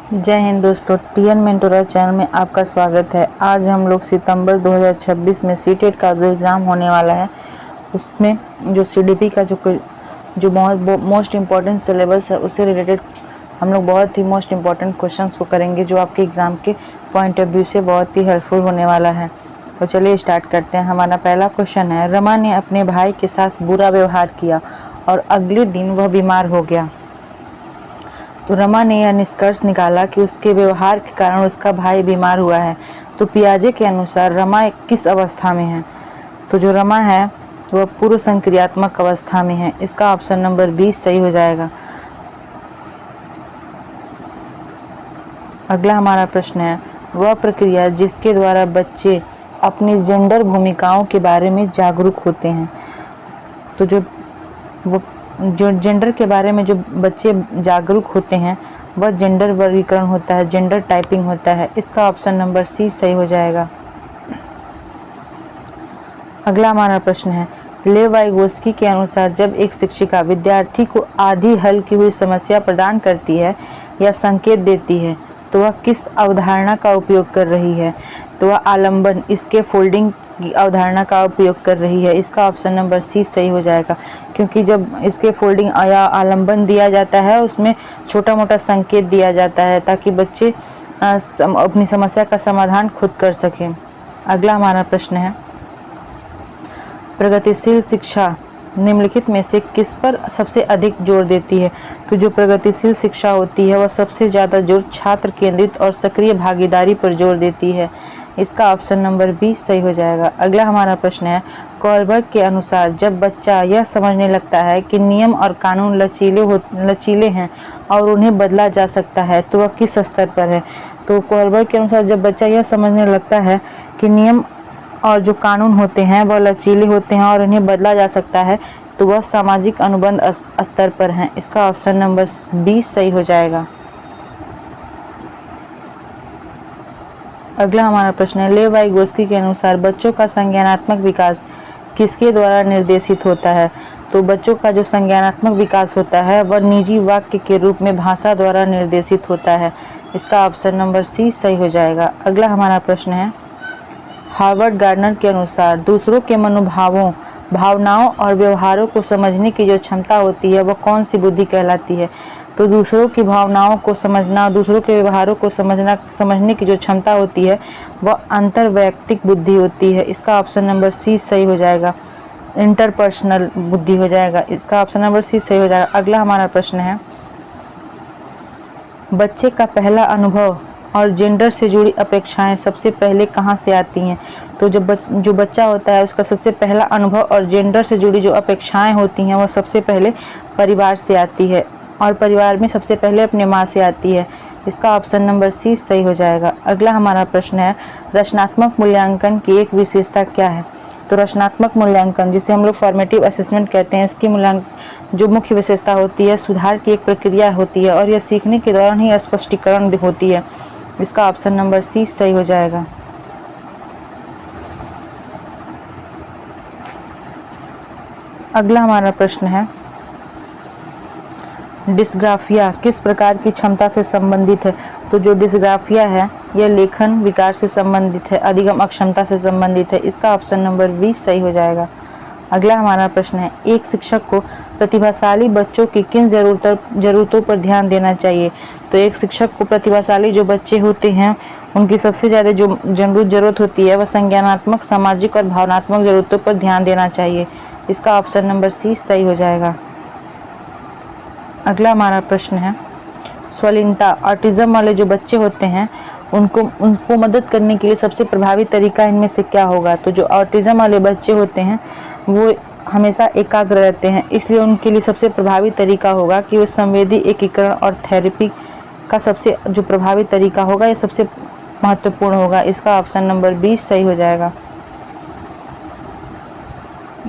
जय हिंद दोस्तों, TN mentor channel में आपका स्वागत है। आज हम लोग सितंबर 2026 में सीटेट का जो एग्ज़ाम होने वाला है उसमें जो सीडीपी का जो मोस्ट इम्पॉर्टेंट सिलेबस है उससे रिलेटेड हम लोग बहुत ही मोस्ट इम्पॉर्टेंट क्वेश्चंस को करेंगे जो आपके एग्ज़ाम के पॉइंट ऑफ व्यू से बहुत ही हेल्पफुल होने वाला है। तो चलिए स्टार्ट करते हैं। हमारा पहला क्वेश्चन है, रमा ने अपने भाई के साथ बुरा व्यवहार किया और अगले दिन वह बीमार हो गया। तो रमा ने यह निष्कर्ष निकाला कि उसके व्यवहार के कारण उसका भाई बीमार हुआ है। तो पियाजे के अनुसार रमा किस अवस्था में है? तो जो रमा है वह पूर्व संक्रियात्मक अवस्था में है। इसका ऑप्शन नंबर 20 सही हो जाएगा। अगला हमारा प्रश्न है, वह प्रक्रिया जिसके द्वारा बच्चे अपनी जेंडर भूमिकाओं के बारे में जागरूक होते हैं। तो जो जेंडर के बारे में जो बच्चे जागरूक होते हैं वह जेंडर वर्गीकरण होता है, जेंडर टाइपिंग होता है। इसका ऑप्शन नंबर सी सही हो जाएगा। अगला हमारा प्रश्न है, लेव वाइगोस्की के अनुसार जब एक शिक्षिका विद्यार्थी को आधी हल की हुई समस्या प्रदान करती है या संकेत देती है तो वह किस अवधारणा का उपयोग कर रही है? तो वह आलंबन, इसके फोल्डिंग की अवधारणा का उपयोग कर रही है। इसका ऑप्शन नंबर सी सही हो जाएगा, क्योंकि जब इसके फोल्डिंग या आलंबन दिया जाता है उसमें छोटा मोटा संकेत दिया जाता है ताकि बच्चे अपनी समस्या का समाधान खुद कर सकें। अगला हमारा प्रश्न है, प्रगतिशील शिक्षा निम्नलिखित में से किस पर सबसे अधिक जोर देती है? तो जो प्रगतिशील शिक्षा होती है वह सबसे ज़्यादा जोर छात्र केंद्रित और सक्रिय भागीदारी पर जोर देती है। इसका ऑप्शन नंबर 20 सही हो जाएगा। अगला हमारा प्रश्न है, कोलबर्ग के अनुसार जब बच्चा यह समझने लगता है कि नियम और कानून लचीले हैं और उन्हें बदला जा सकता है तो वह किस स्तर पर है? तो कोलबर्ग के अनुसार जब बच्चा यह समझने लगता है कि नियम और जो कानून होते हैं वह लचीले होते हैं और उन्हें बदला जा सकता है तो वह सामाजिक अनुबंध स्तर पर हैं। इसका ऑप्शन नंबर 20 सही हो जाएगा। अगला हमारा प्रश्न है, लेव वाइगोस्की के अनुसार बच्चों का संज्ञानात्मक विकास किसके द्वारा निर्देशित होता है? तो बच्चों का जो संज्ञानात्मक विकास होता है वह निजी वाक्य के रूप में भाषा द्वारा निर्देशित होता है। इसका ऑप्शन नंबर सी सही हो जाएगा। अगला हमारा प्रश्न है, हार्वर्ड गार्डनर के अनुसार दूसरों के मनोभावों, भावनाओं और व्यवहारों को समझने की जो क्षमता होती है वह कौन सी बुद्धि कहलाती है? तो दूसरों की भावनाओं को समझना, दूसरों के व्यवहारों को समझने की जो क्षमता होती है वह अंतर्वैयक्तिक बुद्धि होती है। इसका ऑप्शन नंबर सी सही हो जाएगा, इंटरपर्सनल बुद्धि हो जाएगा। इसका ऑप्शन नंबर सी सही हो जाएगा। अगला हमारा प्रश्न है, बच्चे का पहला अनुभव और जेंडर से जुड़ी अपेक्षाएं सबसे पहले कहाँ से आती हैं? तो जो बच्चा होता है उसका सबसे पहला अनुभव और जेंडर से जुड़ी जो अपेक्षाएं होती हैं वह सबसे पहले परिवार से आती है और परिवार में सबसे पहले अपने माँ से आती है। इसका ऑप्शन नंबर सी सही हो जाएगा। अगला हमारा प्रश्न है, रचनात्मक मूल्यांकन की एक विशेषता क्या है? तो रचनात्मक मूल्यांकन, जिसे हम लोग फॉर्मेटिव असेसमेंट कहते हैं, इसकी जो मुख्य विशेषता होती है सुधार की एक प्रक्रिया होती है और यह सीखने के दौरान ही स्पष्टीकरण होती है। इसका ऑप्शन नंबर सी सही हो जाएगा। अगला हमारा प्रश्न है, डिस्ग्राफिया किस प्रकार की क्षमता से संबंधित है? तो जो डिस्ग्राफिया है यह लेखन विकार से संबंधित है, अधिगम अक्षमता से संबंधित है। इसका ऑप्शन नंबर 20 सही हो जाएगा। अगला हमारा प्रश्न है, एक शिक्षक को प्रतिभाशाली बच्चों की किन जरूरतों पर ध्यान देना चाहिए? तो एक शिक्षक को प्रतिभाशाली जो बच्चे होते हैं उनकी सबसे ज़्यादा जो जरूरत होती है वह संज्ञानात्मक, सामाजिक और भावनात्मक जरूरतों पर ध्यान देना चाहिए। इसका ऑप्शन नंबर सी सही हो जाएगा। अगला हमारा प्रश्न है, स्वलीनता, ऑटिज्म वाले जो बच्चे होते हैं उनको मदद करने के लिए सबसे प्रभावी तरीका इनमें से क्या होगा? तो जो ऑटिज्म वाले बच्चे होते हैं वो हमेशा एकाग्र रहते हैं, इसलिए उनके लिए सबसे प्रभावी तरीका होगा कि वो संवेदी एकीकरण और थेरेपी का सबसे जो प्रभावी तरीका होगा ये सबसे महत्वपूर्ण होगा। इसका ऑप्शन नंबर 20 सही हो जाएगा।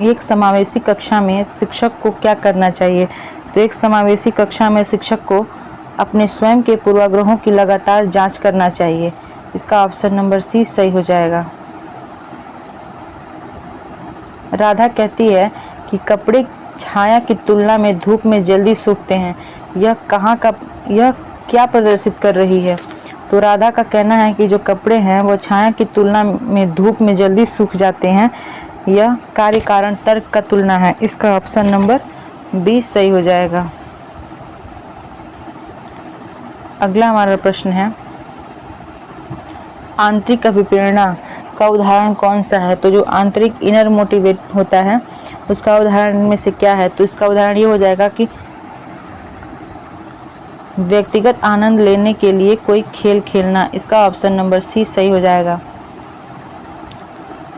एक समावेशी कक्षा में शिक्षक को क्या करना चाहिए? तो एक समावेशी कक्षा में शिक्षक को अपने स्वयं के पूर्वाग्रहों की लगातार जांच करना चाहिए। इसका ऑप्शन नंबर सी सही हो जाएगा। राधा कहती है कि कपड़े छाया की तुलना में धूप में जल्दी सूखते हैं। यह क्या प्रदर्शित कर रही है? तो राधा का कहना है कि जो कपड़े हैं वो छाया की तुलना में धूप में जल्दी सूख जाते हैं। यह कार्य कारण तर्क का तुलना है। इसका ऑप्शन नंबर 20 सही हो जाएगा। अगला हमारा प्रश्न है, आंतरिक अभिप्रेरणा का उदाहरण कौन सा है? तो जो आंतरिक इनर मोटिवेट होता है उसका उदाहरण में से क्या है? तो इसका उदाहरण ये हो जाएगा कि व्यक्तिगत आनंद लेने के लिए कोई खेल खेलना। इसका ऑप्शन नंबर सी सही हो जाएगा।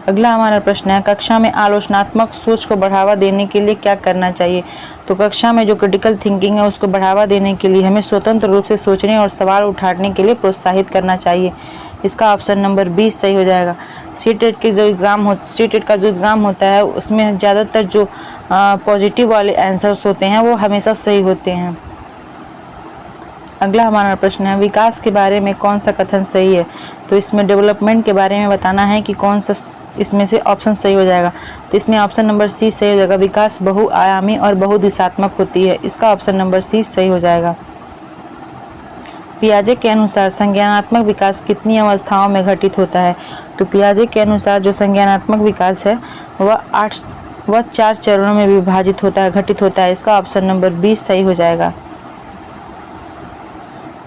अगला हमारा प्रश्न है, कक्षा में आलोचनात्मक सोच को बढ़ावा देने के लिए क्या करना चाहिए? तो कक्षा में जो क्रिटिकल थिंकिंग है उसको बढ़ावा देने के लिए हमें स्वतंत्र रूप से सोचने और सवाल उठाने के लिए प्रोत्साहित करना चाहिए। इसका ऑप्शन नंबर 20 सही हो जाएगा। सीटेट का जो एग्ज़ाम होता है उसमें ज़्यादातर जो पॉजिटिव वाले आंसर्स होते हैं वो हमेशा सही होते हैं। अगला हमारा प्रश्न है, विकास के बारे में कौन सा कथन सही है? तो इसमें डेवलपमेंट के बारे में बताना है कि कौन सा इसमें से ऑप्शन सही हो जाएगा। तो इसमें ऑप्शन नंबर सी सही हो जाएगा। विकास बहुआयामी और बहुदिशात्मक होती है। इसका ऑप्शन नंबर सी सही हो जाएगा। पियाजे के अनुसार संज्ञानात्मक विकास कितनी अवस्थाओं में घटित होता है? तो पियाजे के अनुसार जो संज्ञानात्मक विकास है वह 4 चरणों में विभाजित होता है, घटित होता है। इसका ऑप्शन नंबर 20 सही हो जाएगा।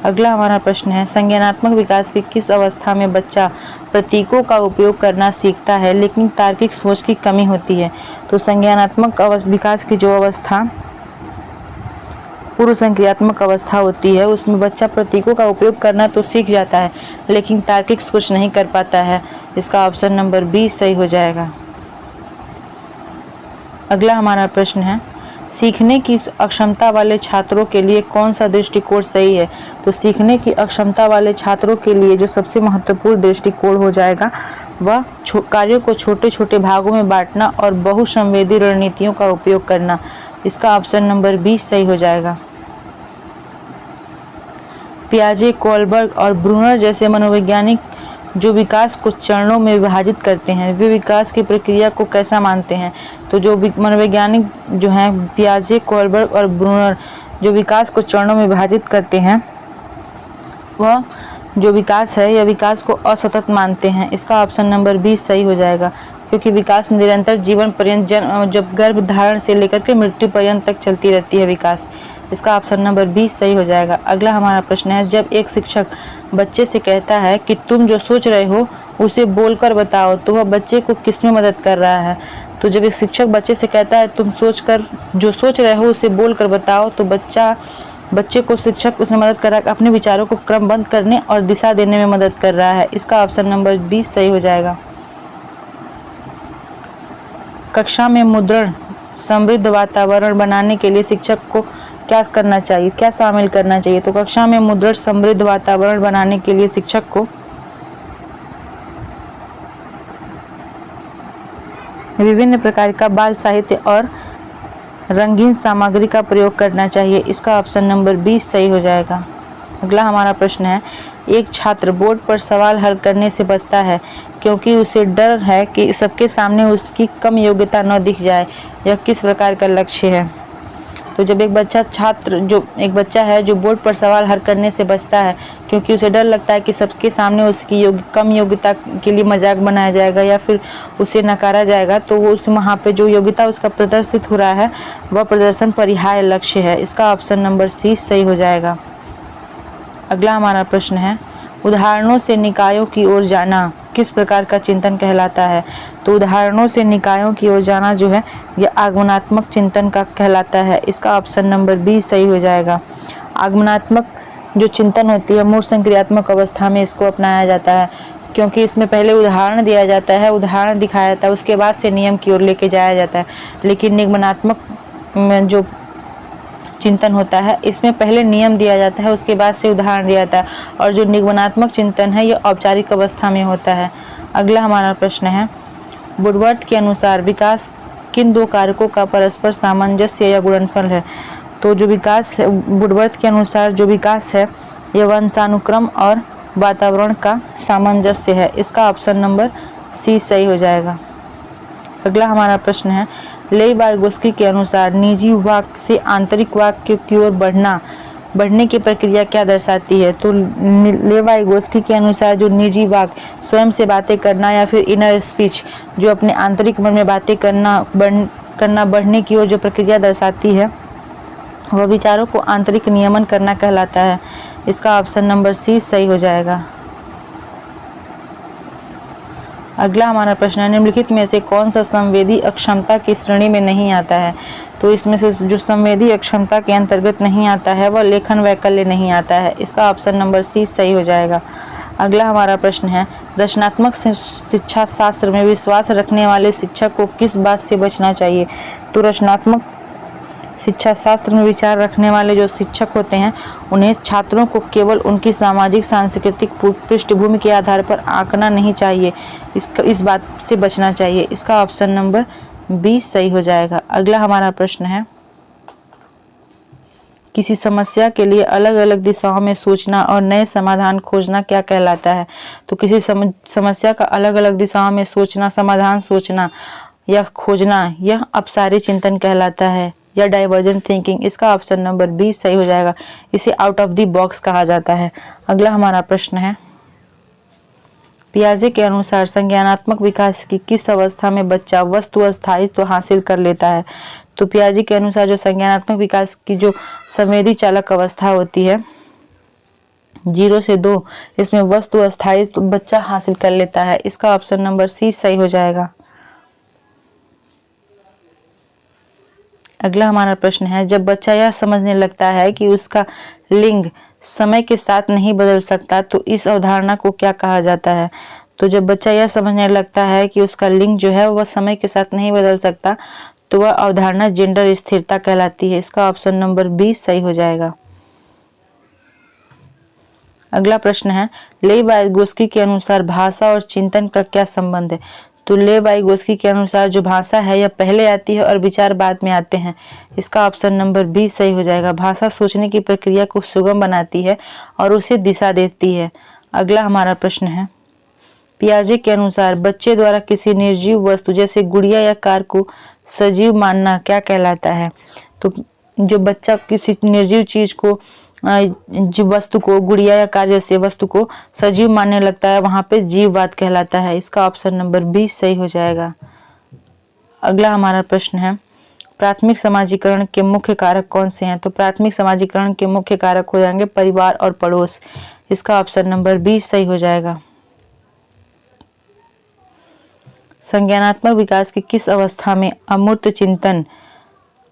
अगला हमारा प्रश्न है, संज्ञानात्मक विकास की किस अवस्था में बच्चा प्रतीकों का उपयोग करना सीखता है लेकिन तार्किक सोच की कमी होती है? तो संज्ञानात्मक विकास की जो अवस्था पूर्व संक्रियात्मक अवस्था होती है उसमें बच्चा प्रतीकों का उपयोग करना तो सीख जाता है लेकिन तार्किक सोच नहीं कर पाता है। इसका ऑप्शन नंबर 20 सही हो जाएगा। अगला हमारा प्रश्न है, सीखने की अक्षमता वाले छात्रों के लिए कौन सा दृष्टिकोण सही है? तो सीखने की अक्षमता वाले छात्रों के लिए जो सबसे महत्वपूर्ण दृष्टिकोण हो जाएगा वह कार्यों को छोटे छोटे भागों में बांटना और बहुसंवेदी रणनीतियों का उपयोग करना। इसका ऑप्शन नंबर 20 सही हो जाएगा। पियाजे, कोलबर्ग और ब्रूनर जैसे मनोवैज्ञानिक जो विकास को चरणों में विभाजित करते हैं वे विकास की प्रक्रिया को कैसा मानते हैं? तो जो मनोवैज्ञानिक जो हैं पियाजे, कोलबर्ग और ब्रूनर जो विकास को चरणों में विभाजित करते हैं वह जो विकास है यह विकास को असतत मानते हैं। इसका ऑप्शन नंबर 20 सही हो जाएगा क्योंकि विकास निरंतर जीवन पर्यंत जब गर्भ धारण से लेकर के मृत्यु पर्यंत तक चलती रहती है विकास। इसका ऑप्शन नंबर 20 सही हो जाएगा। अगला हमारा प्रश्न है, जब एक शिक्षक बच्चे से कहता है कि तुम जो सोच रहे हो उसे बोलकर बताओ तो वह बच्चे को किसमें मदद कर रहा है? तो जब एक शिक्षक बच्चे से कहता है तुम जो सोच रहे हो उसे बोलकर बताओ तो बच्चे को शिक्षक उसमें मदद कर रहा है, अपने विचारों को क्रमबद्ध करने और दिशा देने में मदद कर रहा है। इसका ऑप्शन नंबर 20 सही हो जाएगा। कक्षा में मुद्रण समृद्ध वातावरण बनाने के लिए शिक्षक को क्या करना चाहिए, क्या शामिल करना चाहिए? तो कक्षा में मुद्रण समृद्ध वातावरण बनाने के लिए शिक्षक को विभिन्न प्रकार का बाल साहित्य और रंगीन सामग्री का प्रयोग करना चाहिए। इसका ऑप्शन नंबर 20 सही हो जाएगा। अगला हमारा प्रश्न है, एक छात्र बोर्ड पर सवाल हल करने से बचता है क्योंकि उसे डर है कि सबके सामने उसकी कम योग्यता न दिख जाए। यह किस प्रकार का लक्ष्य है? तो जब एक बच्चा है जो बोर्ड पर सवाल हल करने से बचता है क्योंकि उसे डर लगता है कि सबके सामने उसकी कम योग्यता के लिए मजाक बनाया जाएगा या फिर उसे नकारा जाएगा, तो वो वहाँ पे जो योग्यता उसका प्रदर्शित हो रहा है वह प्रदर्शन परिहार्य लक्ष्य है। इसका ऑप्शन नंबर सी सही हो जाएगा। अगला हमारा प्रश्न है, उदाहरणों से निकायों की ओर जाना किस प्रकार का चिंतन कहलाता है? तो उदाहरणों से निकायों की ओर जाना जो है यह आगमनात्मक चिंतन का कहलाता है। इसका ऑप्शन नंबर 20 सही हो जाएगा। आगमनात्मक जो चिंतन होती है मूल संक्रियात्मक अवस्था में इसको अपनाया जाता है क्योंकि इसमें पहले उदाहरण दिया जाता है, उदाहरण दिखाया जाता है, उसके बाद से नियम की ओर लेके जाया जाता है। लेकिन निगमनात्मक जो चिंतन होता है इसमें पहले नियम दिया जाता है उसके बाद से उदाहरण दिया जाता है और जो निगमनात्मक चिंतन है यह औपचारिक अवस्था में होता है। अगला हमारा प्रश्न है, वुडवर्थ के अनुसार विकास किन दो कारकों का परस्पर सामंजस्य या गुणनफल है? तो जो विकास है वुडवर्थ के अनुसार जो विकास है यह वंशानुक्रम और वातावरण का सामंजस्य है। इसका ऑप्शन नंबर सी सही हो जाएगा। अगला हमारा प्रश्न है, लेवी वाइगोत्स्की के अनुसार निजी वाक्य से आंतरिक वाक्य की ओर बढ़ना बढ़ने की प्रक्रिया क्या दर्शाती है? तो लेवाइगोस्की के अनुसार जो निजी वाक, स्वयं से बातें करना या फिर इनर स्पीच, जो अपने आंतरिक मन में बातें करना बढ़ने की ओर जो प्रक्रिया दर्शाती है, वह विचारों को आंतरिक नियमन करना कहलाता है। इसका ऑप्शन नंबर सी सही हो जाएगा। अगला हमारा प्रश्न है, निम्नलिखित में से कौन सा संवेदी अक्षमता की श्रेणी में नहीं आता है? तो इसमें से जो संवेदी अक्षमता के अंतर्गत नहीं आता है वह लेखन वैकल्य नहीं आता है। इसका ऑप्शन नंबर सी सही हो जाएगा। अगला हमारा प्रश्न है, रचनात्मक शिक्षा शास्त्र में विश्वास रखने वाले शिक्षक को किस बात से बचना चाहिए? तो रचनात्मक शिक्षा शास्त्र में विचार रखने वाले जो शिक्षक होते हैं उन्हें छात्रों को केवल उनकी सामाजिक सांस्कृतिक पृष्ठभूमि के आधार पर आंकना नहीं चाहिए, इस बात से बचना चाहिए। इसका ऑप्शन नंबर बी सही हो जाएगा। अगला हमारा प्रश्न है, किसी समस्या के लिए अलग अलग दिशाओं में सोचना और नए समाधान खोजना क्या कहलाता है? तो किसी समस्या का अलग अलग दिशाओं में सोचना, समाधान सोचना या खोजना, यह अपसारी चिंतन कहलाता है या डाइवर्जेंट थिंकिंग। इसका ऑप्शन नंबर बी सही हो जाएगा। इसे आउट ऑफ द बॉक्स कहा जाता है। अगला हमारा प्रश्न है, पियाजे के अनुसार संज्ञानात्मक विकास की किस अवस्था में बच्चा वस्तु अस्थायित्व हासिल कर लेता है? तो पियाजे के अनुसार जो संज्ञानात्मक विकास की जो संवेदी चालक अवस्था होती है 0 से 2, इसमें वस्तु अस्थायित्व बच्चा हासिल कर लेता है। इसका ऑप्शन नंबर सी सही हो जाएगा। अगला हमारा प्रश्न है, जब बच्चा यह समझने लगता है कि उसका लिंग समय के साथ नहीं बदल सकता तो इस अवधारणा को क्या कहा जाता है? तो जब बच्चा यह समझने लगता है कि उसका लिंग जो है वह समय के साथ नहीं बदल सकता तो वह अवधारणा जेंडर स्थिरता कहलाती है। इसका ऑप्शन नंबर बी सही हो जाएगा। अगला प्रश्न है, लेवाइगोस्की के अनुसार भाषा और चिंतन का क्या संबंध है? तो लेवाइगोस्की के अनुसार जो भाषा है यह पहले आती है और विचार बाद में आते हैं। इसका ऑप्शन नंबर बी सही हो जाएगा। भाषा सोचने की प्रक्रिया को सुगम बनाती है और उसे दिशा देती है। अगला हमारा प्रश्न है, पियाजे के अनुसार बच्चे द्वारा किसी निर्जीव वस्तु जैसे गुड़िया या कार को सजीव मानना क्या कहलाता है? तो जो बच्चा किसी निर्जीव चीज को, जीव वस्तु को, गुड़िया या कार जैसे वस्तु को सजीव मानने लगता है, वहां पे जीववाद कहलाता है। इसका ऑप्शन नंबर बी सही हो जाएगा। अगला हमारा प्रश्न है, प्राथमिक समाजीकरण के मुख्य कारक कौन से हैं? तो प्राथमिक समाजीकरण के मुख्य कारक हो जाएंगे परिवार और पड़ोस। इसका ऑप्शन नंबर बी सही हो जाएगा। संज्ञानात्मक विकास की किस अवस्था में अमूर्त चिंतन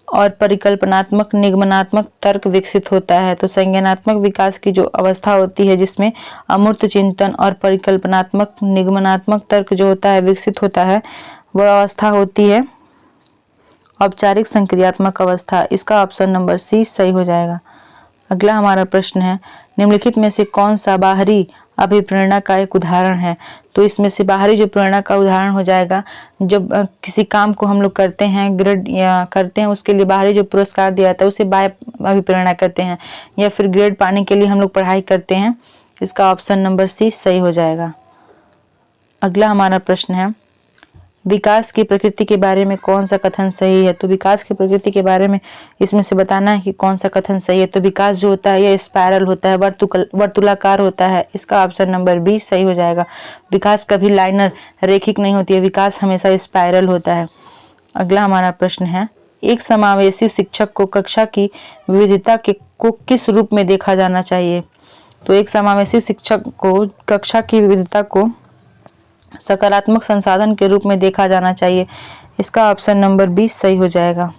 और परिकल्पनात्मक निगमनात्मक तर्क विकसित होता है? तो संज्ञानात्मक विकास की जो अवस्था होती है जिसमें अमूर्त चिंतन और परिकल्पनात्मक निगमनात्मक तर्क जो होता है विकसित होता है, वह अवस्था होती है औपचारिक संक्रियात्मक अवस्था। इसका ऑप्शन नंबर सी सही हो जाएगा। अगला हमारा प्रश्न है, निम्नलिखित में से कौन सा बाहरी अभिप्रेरणा का एक उदाहरण है? तो इसमें से बाहरी जो प्रेरणा का उदाहरण हो जाएगा, जब किसी काम को हम लोग करते हैं, ग्रेड या करते हैं, उसके लिए बाहरी जो पुरस्कार दिया जाता है उसे बाह्य अभिप्रेरणा कहते हैं, या फिर ग्रेड पाने के लिए हम लोग पढ़ाई करते हैं। इसका ऑप्शन नंबर सी सही हो जाएगा। अगला हमारा प्रश्न है, विकास की प्रकृति के बारे में कौन सा कथन सही है? तो विकास की प्रकृति के बारे में इसमें से बताना है कि कौन सा कथन सही है। तो विकास जो होता है यह स्पाइरल होता है, वर्तुलाकार होता है। इसका ऑप्शन नंबर बी सही हो जाएगा। विकास कभी लाइनर रेखिक नहीं होती है, विकास हमेशा स्पाइरल होता है। अगला हमारा प्रश्न है, एक समावेशी शिक्षक को कक्षा की विविधता को किस रूप में देखा जाना चाहिए? तो एक समावेशी शिक्षक को कक्षा की विविधता को सकारात्मक संसाधन के रूप में देखा जाना चाहिए। इसका ऑप्शन नंबर 20 सही हो जाएगा।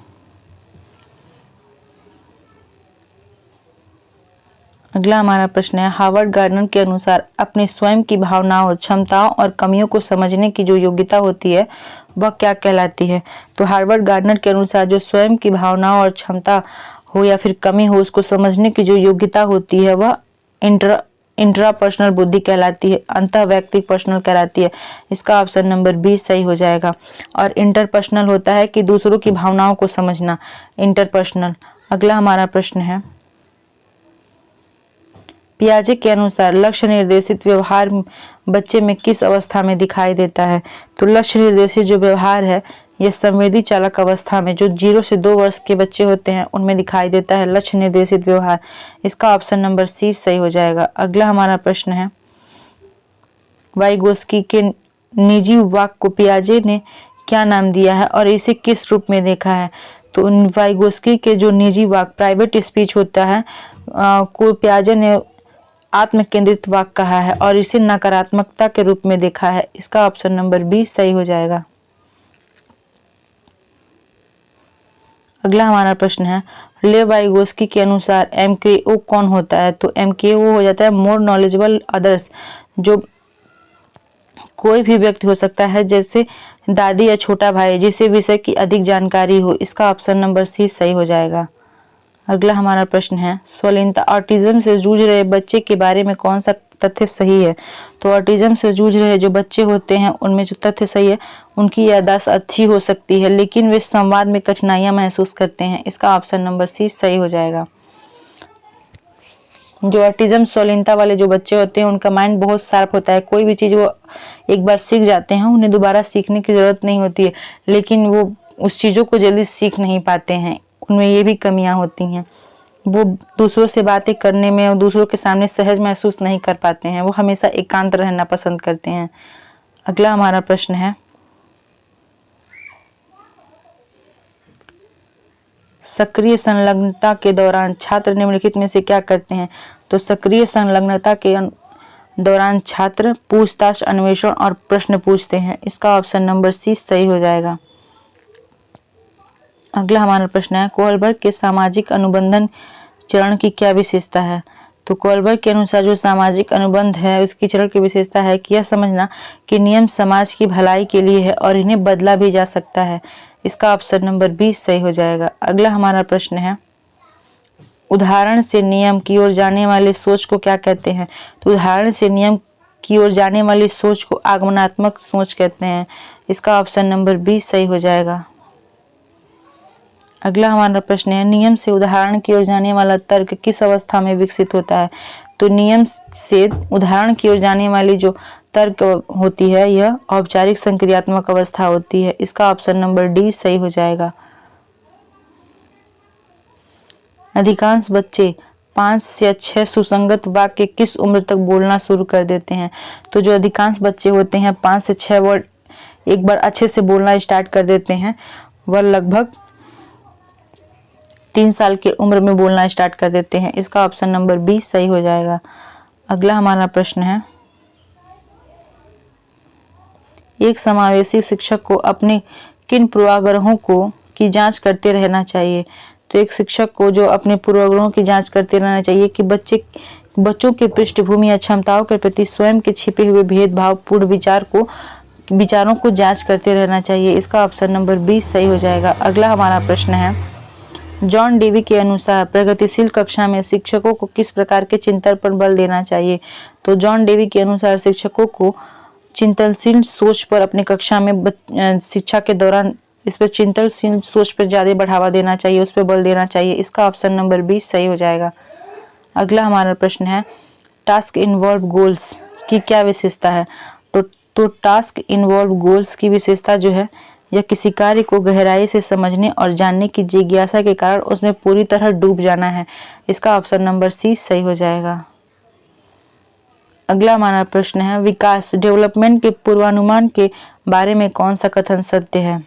अगला हमारा प्रश्न है, हार्वर्ड गार्डनर के अनुसार अपने स्वयं की भावनाओं, क्षमताओं और कमियों को समझने की जो योग्यता होती है वह क्या कहलाती है? तो हार्वर्ड गार्डनर के अनुसार जो स्वयं की भावनाओं और क्षमता हो या फिर कमी हो, उसको समझने की जो योग्यता होती है वह इंट्रापर्सनल बुद्धि कहलाती है, अंतः वैयक्तिक पर्सनल कहलाती है। इसका ऑप्शन नंबर 20 सही हो जाएगा। और इंटरपर्सनल होता है कि दूसरों की भावनाओं को समझना, इंटरपर्सनल। अगला हमारा प्रश्न है, पियाजे के अनुसार लक्ष्य निर्देशित व्यवहार बच्चे में किस अवस्था में दिखाई देता है? तो लक्ष्य निर्देशित जो व्यवहार है यह संवेदी चालक अवस्था में जो 0 से 2 वर्ष के बच्चे होते हैं उनमें दिखाई देता है। लक्ष्य निर्देशित व्यवहार, इसका ऑप्शन नंबर सी सही हो जाएगा। अगला हमारा प्रश्न है, वाइगोस्की के निजी वाक्य को पियाजे ने क्या नाम दिया है और इसे किस रूप में देखा है? तो वाइगोस्की के जो निजी वाक्य प्राइवेट स्पीच होता है को पियाजे ने आत्म केंद्रित वाक्य कहा है और इसे नकारात्मकता के रूप में देखा है। इसका ऑप्शन नंबर बी सही हो जाएगा। अगला हमारा प्रश्न है, लेव वाइगोस्की के अनुसार MKO कौन होता है? तो MKO हो जाता है मोर नॉलेजेबल अदर्स, जो कोई भी व्यक्ति हो सकता है जैसे दादी या छोटा भाई जिसे विषय की अधिक जानकारी हो। इसका ऑप्शन नंबर सी सही हो जाएगा। अगला हमारा प्रश्न है, स्वलीनता ऑटिज्म से जूझ रहे बच्चे के बारे में कौन सा तथ्य सही है? तो ऑटिज्म से जूझ रहे जो बच्चे होते हैं उनमें जो तथ्य सही है, उनकी याददाश्त अच्छी हो सकती है लेकिन वे संवाद में कठिनाइयां महसूस करते हैं। इसका ऑप्शन नंबर सी सही हो जाएगा। जो ऑटिज्म स्वलीनता वाले जो बच्चे होते हैं उनका माइंड बहुत शार्प होता है, कोई भी चीज़ वो एक बार सीख जाते हैं, उन्हें दोबारा सीखने की ज़रूरत नहीं होती है, लेकिन वो उस चीज़ों को जल्दी सीख नहीं पाते हैं, उनमें ये भी कमियां होती हैं। वो दूसरों से बातें करने में और दूसरों के सामने सहज महसूस नहीं कर पाते हैं, वो हमेशा एकांत रहना पसंद करते हैं। अगला हमारा प्रश्न है, सक्रिय संलग्नता के दौरान छात्र निम्नलिखित में से क्या करते हैं? तो सक्रिय संलग्नता के दौरान छात्र पूछताछ, अन्वेषण और प्रश्न पूछते हैं। इसका ऑप्शन नंबर सी सही हो जाएगा। अगला हमारा प्रश्न है, कोहलबर्ग के सामाजिक अनुबंधन चरण की क्या विशेषता है? तो कोहलबर्ग के अनुसार जो सामाजिक अनुबंध है उसकी चरण की विशेषता है कि यह समझना कि नियम समाज की भलाई के लिए है और इन्हें बदला भी जा सकता है। इसका ऑप्शन नंबर बी सही हो जाएगा। अगला हमारा प्रश्न है, उदाहरण से नियम की ओर जाने वाली सोच को क्या कहते हैं? तो उदाहरण से नियम की ओर जाने वाली सोच को आगमनात्मक सोच कहते हैं। इसका ऑप्शन नंबर बी सही हो जाएगा। अगला हमारा प्रश्न है, नियम से उदाहरण की ओर जाने वाला तर्क किस अवस्था में विकसित होता है? तो नियम से उदाहरण की ओर जाने वाली जो तर्क होती है यह औपचारिक संक्रियात्मक अवस्था होती है। इसका ऑप्शन नंबर डी सही हो जाएगा। अधिकांश बच्चे 5 या 6 सुसंगत वाक्य किस उम्र तक बोलना शुरू कर देते हैं? तो जो अधिकांश बच्चे होते हैं 5 से 6 वर्ड एक बार अच्छे से बोलना स्टार्ट कर देते हैं, वह लगभग 3 साल की उम्र में बोलना स्टार्ट कर देते हैं। इसका ऑप्शन नंबर बी सही हो जाएगा। अगला हमारा प्रश्न है, एक समावेशी शिक्षक को अपने किन पूर्वाग्रहों की जांच करते रहना चाहिए? तो एक शिक्षक को जो अपने पूर्वाग्रहों की जांच करते रहना चाहिए कि बच्चों के पृष्ठभूमि या क्षमताओं के प्रति स्वयं के छिपे हुए भेदभाव पूर्ण विचारों को जांच करते रहना चाहिए। इसका ऑप्शन नंबर बी सही हो जाएगा। अगला हमारा प्रश्न है, जॉन डेवी के अनुसार प्रगतिशील कक्षा में शिक्षकों को किस प्रकार के चिंतन पर बल देना चाहिए? तो जॉन डेवी के अनुसार शिक्षकों को चिंतनशील सोच पर अपनी कक्षा में शिक्षा के दौरान इस पर चिंतनशील सोच पर ज्यादा बढ़ावा देना चाहिए, उस पर बल देना चाहिए। इसका ऑप्शन नंबर बी सही हो जाएगा। अगला हमारा प्रश्न है, टास्क इन्वॉल्व गोल्स की क्या विशेषता है? तो टास्क इन्वॉल्व गोल्स की विशेषता जो है यह किसी कार्य को गहराई से समझने और जानने की जिज्ञासा के कारण उसमें पूरी तरह डूब जाना है। इसका ऑप्शन नंबर सी सही हो जाएगा। अगला हमारा प्रश्न है, विकास डेवलपमेंट के पूर्वानुमान के बारे में कौन सा कथन सत्य है?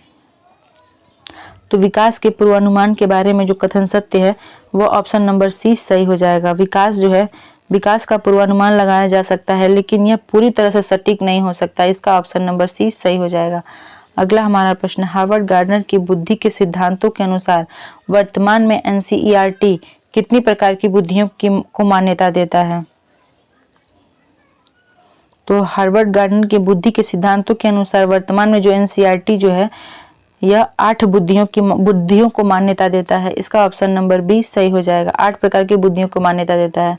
तो विकास के पूर्वानुमान के बारे में जो कथन सत्य है वह ऑप्शन नंबर सी सही हो जाएगा। विकास का पूर्वानुमान लगाया जा सकता है लेकिन यह पूरी तरह से सटीक नहीं हो सकता। इसका ऑप्शन नंबर सी सही हो जाएगा। अगला हमारा प्रश्न, हार्वर्ड गार्डनर की बुद्धि के सिद्धांतों के अनुसार वर्तमान में NCERT कितनी प्रकार की बुद्धियों को मान्यता देता है? तो हार्वर्ड गार्डनर की बुद्धि के सिद्धांतों के अनुसार वर्तमान में जो NCERT जो है यह 8 बुद्धियों को मान्यता देता है। इसका ऑप्शन नंबर बी सही हो जाएगा। 8 प्रकार की बुद्धियों को मान्यता देता है।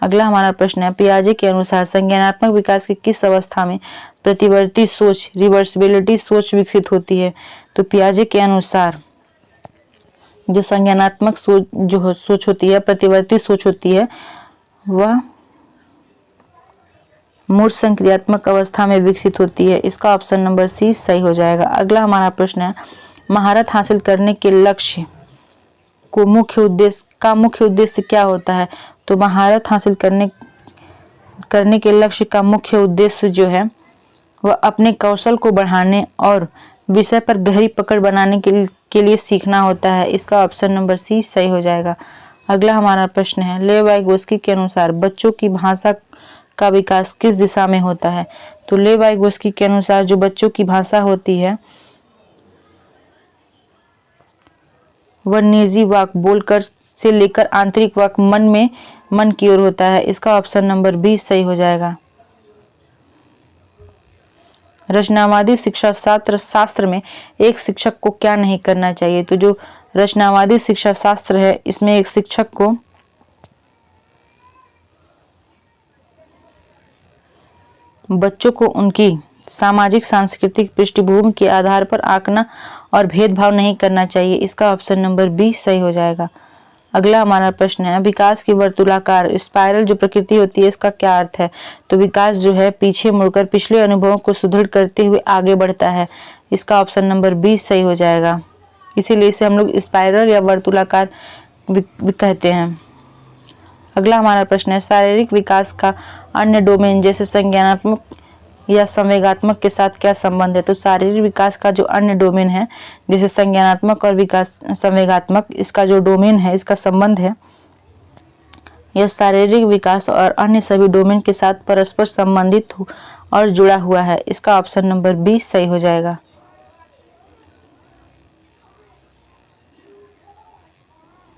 अगला हमारा प्रश्न है, पियाजे के अनुसार संज्ञानात्मक विकास की किस अवस्था में प्रतिवर्ती सोच रिवर्सिबिलिटी सोच विकसित होती है? तो पियाजे के अनुसार जो संज्ञानात्मक सोच होती है, प्रतिवर्ती सोच होती है, वह मूर्त संक्रियात्मक अवस्था में विकसित होती है। इसका ऑप्शन नंबर सी सही हो जाएगा। अगला हमारा प्रश्न है, महारत हासिल करने के लक्ष्य को मुख्य उद्देश्य क्या होता है? तो महारत हासिल करने के लक्ष्य का मुख्य उद्देश्य जो है वह अपने कौशल को बढ़ाने और विषय पर गहरी पकड़ बनाने के लिए सीखना होता है। इसका ऑप्शन नंबर सी सही हो जाएगा। अगला हमारा प्रश्न है, लेव वाइगोस्की के अनुसार बच्चों की भाषा का विकास किस दिशा में होता है? तो लेव वाइगोस्की के अनुसार जो बच्चों की भाषा होती है वह निजी वाक बोलकर से लेकर आंतरिक वाक मन की ओर होता है। इसका ऑप्शन नंबर बी सही हो जाएगा। रचनावादी शिक्षा शास्त्र में एक शिक्षक को क्या नहीं करना चाहिए? तो जो रचनावादी शिक्षा शास्त्र है इसमें एक शिक्षक को बच्चों को उनकी सामाजिक सांस्कृतिक पृष्ठभूमि के आधार पर आंकना और भेदभाव नहीं करना चाहिए। इसका ऑप्शन नंबर बी सही हो जाएगा। अगला हमारा प्रश्न है, विकास की वर्तुलाकार स्पाइरल जो प्रकृति होती है इसका क्या अर्थ है? तो विकास जो है पीछे मुड़कर पिछले अनुभवों को सुदृढ़ करते हुए आगे बढ़ता है। इसका ऑप्शन नंबर बी सही हो जाएगा। इसीलिए इसे हम लोग स्पाइरल या वर्तुलाकार कहते हैं। अगला हमारा प्रश्न है, शारीरिक विकास का अन्य डोमेन जैसे संज्ञानात्मक या संवेगात्मक के साथ क्या संबंध है? तो शारीरिक विकास का जो अन्य डोमेन है जैसे संज्ञानात्मक और संवेगात्मक, इसका जो डोमेन है इसका संबंध है यह शारीरिक विकास और अन्य सभी डोमेन के साथ परस्पर संबंधित और जुड़ा हुआ है। इसका ऑप्शन नंबर बी सही हो जाएगा।